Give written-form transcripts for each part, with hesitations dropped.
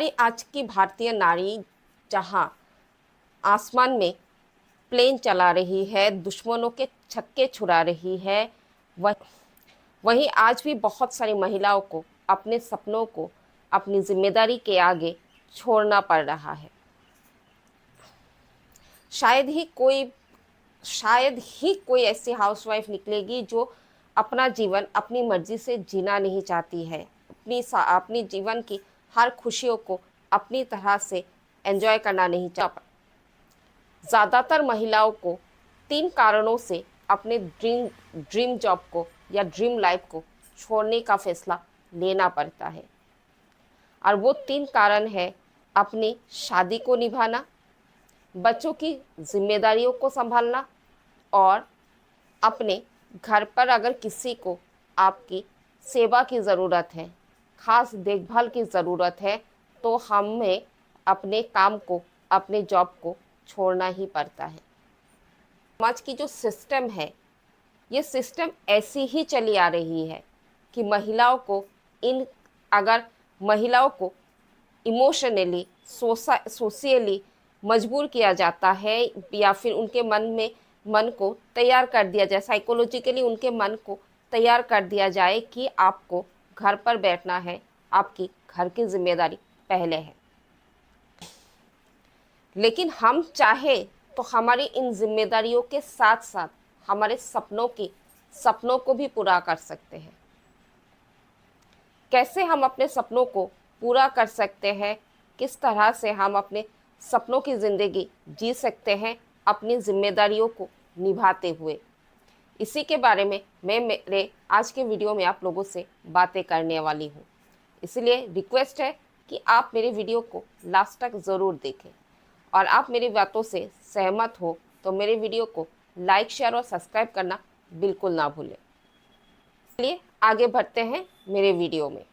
हमारी आज की भारतीय नारी जहां आसमान में प्लेन चला रही है, दुश्मनों के छक्के छुड़ा रही है, वह वहीं आज भी बहुत सारी महिलाओं को अपने सपनों को अपनी जिम्मेदारी के आगे छोड़ना पड़ रहा है। शायद ही कोई ऐसी हाउसवाइफ निकलेगी जो अपना जीवन अपनी मर्जी से जीना नहीं चाहती है, अपनी जीवन की हर खुशियों को अपनी तरह से एंजॉय करना नहीं चाहती। ज़्यादातर महिलाओं को 3 कारणों से अपने ड्रीम जॉब को या ड्रीम लाइफ को छोड़ने का फैसला लेना पड़ता है। और वो 3 कारण है अपनी शादी को निभाना, बच्चों की जिम्मेदारियों को संभालना और अपने घर पर अगर किसी को आपकी सेवा की ज़रूरत है, ख़ास देखभाल की ज़रूरत है, तो हमें अपने काम को, अपने जॉब को छोड़ना ही पड़ता है। समाज की जो सिस्टम है, ये सिस्टम ऐसी ही चली आ रही है कि अगर महिलाओं को इमोशनली, सोशली मजबूर किया जाता है या फिर उनके मन को तैयार कर दिया जाए, साइकोलॉजिकली उनके मन को तैयार कर दिया जाए कि आपको घर पर बैठना है, आपकी घर की जिम्मेदारी पहले है। लेकिन हम चाहे तो हमारी इन जिम्मेदारियों के साथ साथ हमारे सपनों को भी पूरा कर सकते हैं। कैसे हम अपने सपनों को पूरा कर सकते हैं, किस तरह से हम अपने सपनों की ज़िंदगी जी सकते हैं अपनी जिम्मेदारियों को निभाते हुए, इसी के बारे में मैं मेरे आज के वीडियो में आप लोगों से बातें करने वाली हूँ। इसलिए रिक्वेस्ट है कि आप मेरे वीडियो को लास्ट तक ज़रूर देखें और आप मेरी बातों से सहमत हो तो मेरे वीडियो को लाइक, शेयर और सब्सक्राइब करना बिल्कुल ना भूलें। चलिए आगे बढ़ते हैं मेरे वीडियो में।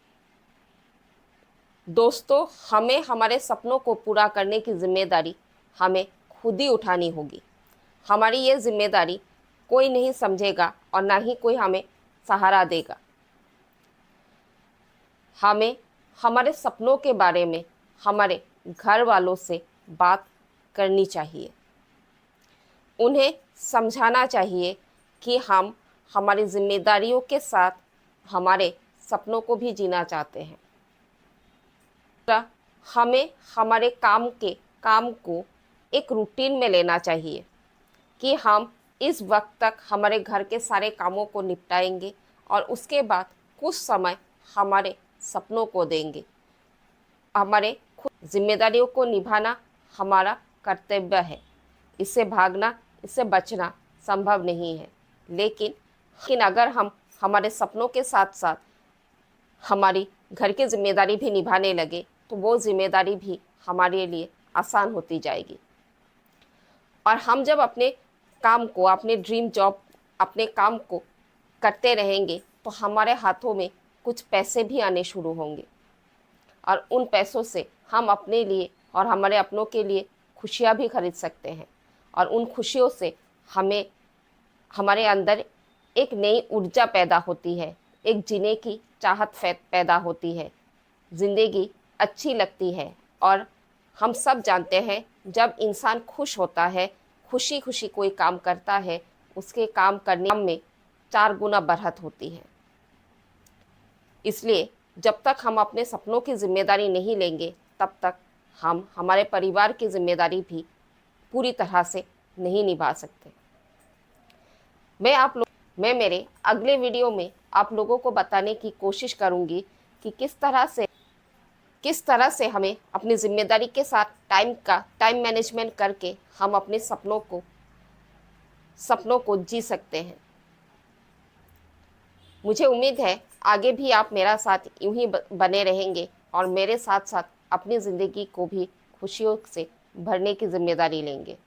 दोस्तों, हमें हमारे सपनों को पूरा करने की जिम्मेदारी हमें खुद ही उठानी होगी। हमारी ये जिम्मेदारी कोई नहीं समझेगा और ना ही कोई हमें सहारा देगा। हमें हमारे सपनों के बारे में हमारे घर वालों से बात करनी चाहिए, उन्हें समझाना चाहिए कि हम हमारी जिम्मेदारियों के साथ हमारे सपनों को भी जीना चाहते हैं। हमें हमारे काम को एक रूटीन में लेना चाहिए कि हम इस वक्त तक हमारे घर के सारे कामों को निपटाएंगे और उसके बाद कुछ समय हमारे सपनों को देंगे। हमारे खुद जिम्मेदारियों को निभाना हमारा कर्तव्य है। इससे भागना, इससे बचना संभव नहीं है। लेकिन अगर हम हमारे सपनों के साथ साथ हमारी घर की जिम्मेदारी भी निभाने लगे तो वो जिम्मेदारी भी हमारे लिए आसान होती जाएगी। और हम जब अपने काम को, अपने ड्रीम जॉब, अपने काम को करते रहेंगे तो हमारे हाथों में कुछ पैसे भी आने शुरू होंगे और उन पैसों से हम अपने लिए और हमारे अपनों के लिए खुशियाँ भी खरीद सकते हैं और उन खुशियों से हमारे अंदर एक नई ऊर्जा पैदा होती है, एक जीने की चाहत पैदा होती है, ज़िंदगी अच्छी लगती है। और हम सब जानते हैं जब इंसान खुश होता है, खुशी खुशी कोई काम करता है, उसके काम करने में 4 गुना बढ़त होती है। इसलिए जब तक हम अपने सपनों की जिम्मेदारी नहीं लेंगे तब तक हम हमारे परिवार की जिम्मेदारी भी पूरी तरह से नहीं निभा सकते। मैं मेरे अगले वीडियो में आप लोगों को बताने की कोशिश करूंगी कि किस तरह से हमें अपनी जिम्मेदारी के साथ टाइम मैनेजमेंट करके हम अपने सपनों को जी सकते हैं। मुझे उम्मीद है आगे भी आप मेरा साथ यूं ही बने रहेंगे और मेरे साथ साथ अपनी ज़िंदगी को भी खुशियों से भरने की जिम्मेदारी लेंगे।